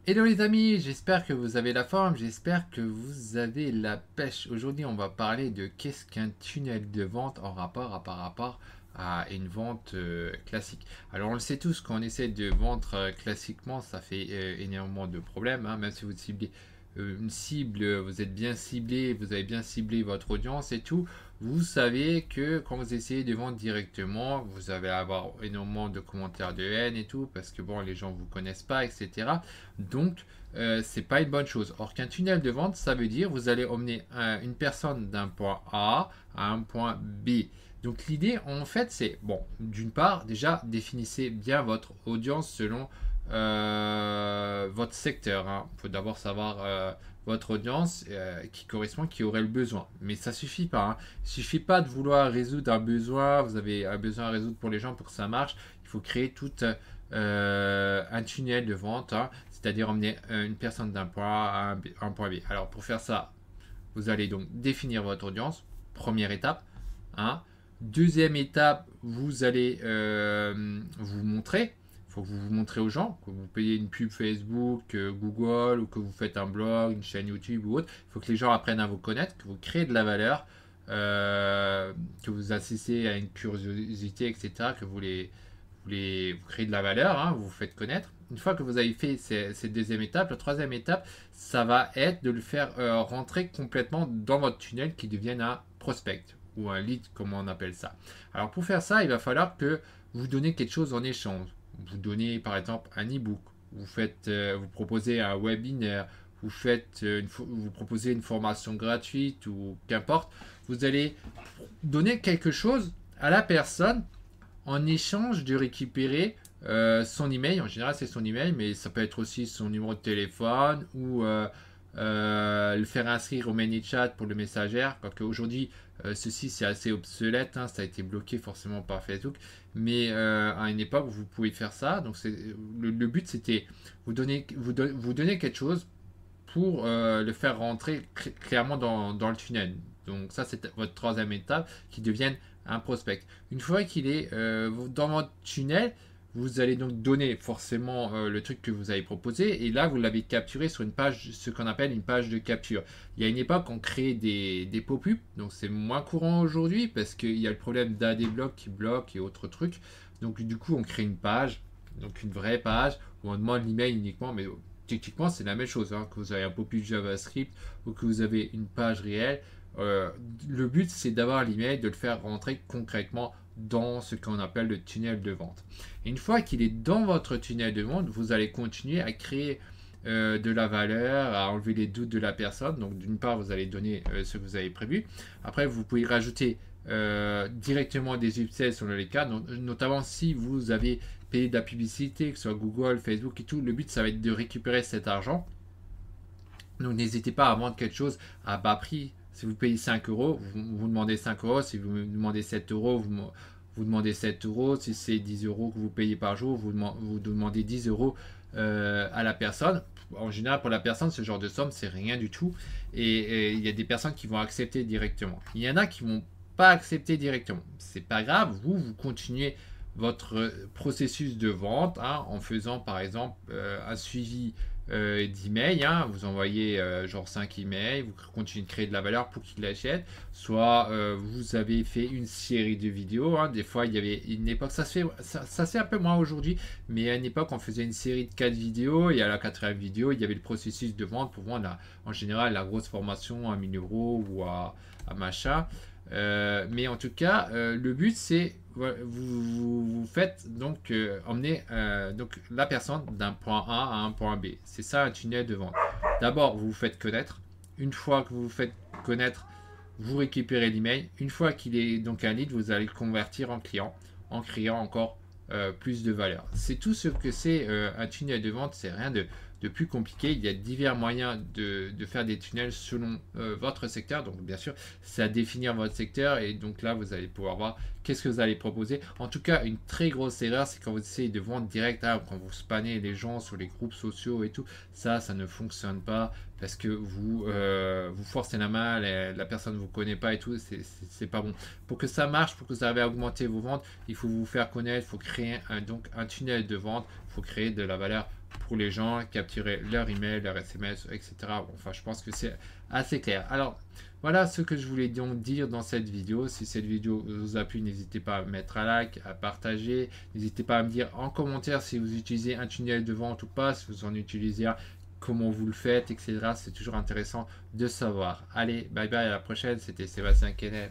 Hello les amis, j'espère que vous avez la forme, j'espère que vous avez la pêche. Aujourd'hui, on va parler de qu'est-ce qu'un tunnel de vente en rapport par rapport à une vente classique. Alors on le sait tous, quand on essaie de vendre classiquement, ça fait énormément de problèmes, hein, même si vous ciblez une cible, vous êtes bien ciblé, vous avez bien ciblé votre audience et tout. Vous savez que quand vous essayez de vendre directement, vous allez avoir énormément de commentaires de haine et tout, parce que bon, les gens vous connaissent pas, etc. Donc, c'est pas une bonne chose. Or qu'un tunnel de vente, ça veut dire vous allez emmener une personne d'un point A à un point B. Donc l'idée, en fait, c'est, bon, d'une part, déjà, définissez bien votre audience selon votre secteur. Hein. Il faut d'abord savoir votre audience qui correspond, qui aurait le besoin. Mais ça suffit pas. Hein. Il suffit pas de vouloir résoudre un besoin. Vous avez un besoin à résoudre pour les gens pour que ça marche. Il faut créer tout un tunnel de vente, hein, c'est-à-dire emmener une personne d'un point A à un point B. Alors pour faire ça, vous allez donc définir votre audience, première étape. Hein. Deuxième étape, vous allez vous montrer. Il faut que vous vous montrez aux gens, que vous payez une pub Facebook, Google, ou que vous faites un blog, une chaîne YouTube ou autre. Il faut que les gens apprennent à vous connaître, que vous créez de la valeur, que vous assistez à une curiosité, etc., que vous créez de la valeur, hein, vous vous faites connaître. Une fois que vous avez fait cette deuxième étape, la troisième étape, ça va être de le faire rentrer complètement dans votre tunnel qui devienne un prospect ou un lead, comme on appelle ça. Alors pour faire ça, il va falloir que vous donnez quelque chose en échange. Vous donnez par exemple un e-book, vous proposez un webinaire, vous proposez une formation gratuite ou qu'importe. Vous allez donner quelque chose à la personne en échange de récupérer son email. En général, c'est son email, mais ça peut être aussi son numéro de téléphone ou le faire inscrire au ManyChat pour le messagère. Quoique aujourd'hui, ceci c'est assez obsolète, hein, ça a été bloqué forcément par Facebook. Mais à une époque, vous pouvez faire ça. Donc le but, c'était vous donner quelque chose pour le faire rentrer clairement dans le tunnel. Donc ça, c'est votre troisième étape qui devienne un prospect. Une fois qu'il est dans votre tunnel, vous allez donc donner forcément le truc que vous avez proposé et là vous l'avez capturé sur une page, ce qu'on appelle une page de capture. Il y a une époque on créait des pop-up, donc c'est moins courant aujourd'hui parce qu'il y a le problème d'AD-Block qui bloque et autres trucs. Donc du coup on crée une page, donc une vraie page où on demande l'email uniquement, mais techniquement c'est la même chose, hein, que vous avez un pop-up JavaScript ou que vous avez une page réelle. Le but c'est d'avoir l'email, de le faire rentrer concrètement dans ce qu'on appelle le tunnel de vente. Et une fois qu'il est dans votre tunnel de vente, vous allez continuer à créer de la valeur, à enlever les doutes de la personne. Donc d'une part, vous allez donner ce que vous avez prévu. Après, vous pouvez rajouter directement des upsells sur les cas, notamment si vous avez payé de la publicité, que ce soit Google, Facebook et tout. Le but, ça va être de récupérer cet argent. Donc n'hésitez pas à vendre quelque chose à bas prix. Si vous payez 5 euros, vous demandez 5 euros. Si vous demandez 7 euros, vous demandez 7 euros. Si c'est 10 euros que vous payez par jour, vous demandez 10 euros à la personne. En général, pour la personne, ce genre de somme, c'est rien du tout. Et il y a des personnes qui vont accepter directement. Il y en a qui vont pas accepter directement. C'est pas grave, vous continuez votre processus de vente, hein, en faisant par exemple un suivi d'emails, hein, vous envoyez genre 5 emails, vous continuez de créer de la valeur pour qu'ils l'achètent, soit vous avez fait une série de vidéos, hein, des fois il y avait une époque, ça se fait un peu moins aujourd'hui, mais à une époque on faisait une série de 4 vidéos et à la quatrième vidéo il y avait le processus de vente pour vendre en général la grosse formation à 1000 euros ou à machin. Mais en tout cas, le but c'est vous faites donc emmener donc la personne d'un point A à un point B. C'est ça un tunnel de vente. D'abord, vous vous faites connaître. Une fois que vous vous faites connaître, vous récupérez l'email. Une fois qu'il est donc un lead, vous allez le convertir en client en créant encore plus de valeur. C'est tout ce que c'est un tunnel de vente. C'est rien de plus compliqué. Il y a divers moyens de faire des tunnels selon votre secteur. Donc bien sûr, c'est à définir votre secteur et donc là, vous allez pouvoir voir qu'est-ce que vous allez proposer. En tout cas, une très grosse erreur, c'est quand vous essayez de vendre direct, hein, quand vous spannez les gens sur les groupes sociaux et tout. Ça ne fonctionne pas parce que vous forcez la main, la personne ne vous connaît pas et tout. C'est pas bon. Pour que ça marche, pour que vous arriviez à augmenter vos ventes, il faut vous faire connaître, il faut créer donc un tunnel de vente, il faut créer de la valeur pour les gens, capturer leur email, leur SMS, etc. Bon, enfin, je pense que c'est assez clair. Alors, voilà ce que je voulais donc dire dans cette vidéo. Si cette vidéo vous a plu, n'hésitez pas à mettre un like, à partager. N'hésitez pas à me dire en commentaire si vous utilisez un tunnel de vente ou pas, si vous en utilisez un, comment vous le faites, etc. C'est toujours intéressant de savoir. Allez, bye bye, à la prochaine. C'était Sébastien Kenneth.